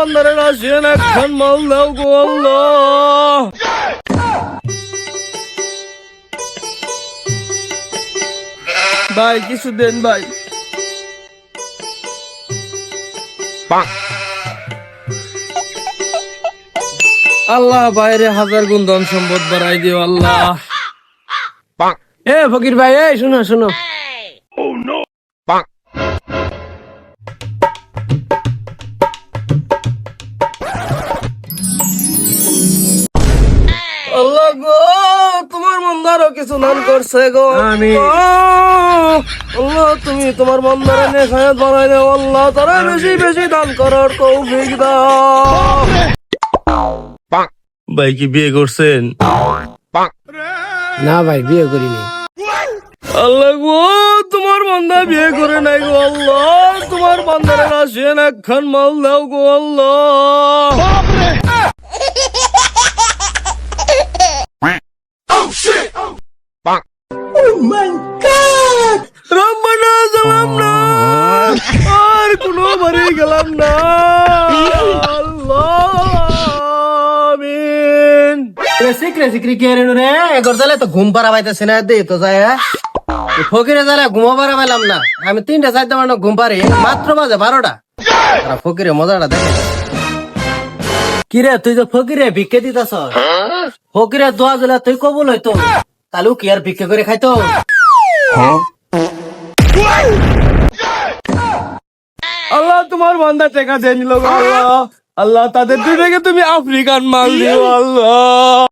বান্দারে রাশিয়ান একখান মাল দাও গো আল্লাহ। ভাই কিছু দেন ভাই। আল্লাহ বাইরে হাজার গুণ ধন সম্পদ বাড়াই দিও আল্লাহ। এ ফকির ভাই, এই শোনো শোনো, আল্লাহ গো তোমার মন্দারও কিছু নাম করছে গো। আল্লাহ তুমি তোমার মন্দারে নেশায়াত বানাই দাও আল্লাহ, তারা বেশি বেশি দান করার তৌফিক দাও। ভাই কি বিয়ে করছেন? না ভাই, বিয়ে করিনি। আল্লাহ গো তোমার বান্দা বিয়ে করে নাই গো আল্লাহ, তোমার বান্দারে রাশিয়ান একখান মাল দাও গো আল্লাহ। রব্বানা জালামনা, আর কোনো বাড়ি গেলাম না আল্লাহ আমিন। সিক্রি কে রে রে, এগর জালে তো ঘুম পাড়া পাইতেছে না, দে তো যায় ফকিরে জালে ঘুমা পাড়া পাইলাম না। আমি 3টা 4টা মানে ঘুম পারি, মাত্র বাজে 12টা। ফকিরে মজাটা দেখে। কিরে তুই তো ফকিরে ভিক্ষে দিতাছ, ফকিরে দোয়া দিলে তুই কবুল হইতো, তাহলে কি আর ভিক্ষে করে খাইতো? আল্লাহ তোমার বান্দা টেকা দিয়ে নিল গো আল্লাহ। আল্লাহ তাদের দুটাকে তুমি আফ্রিকান মাল দিও আল্লাহ।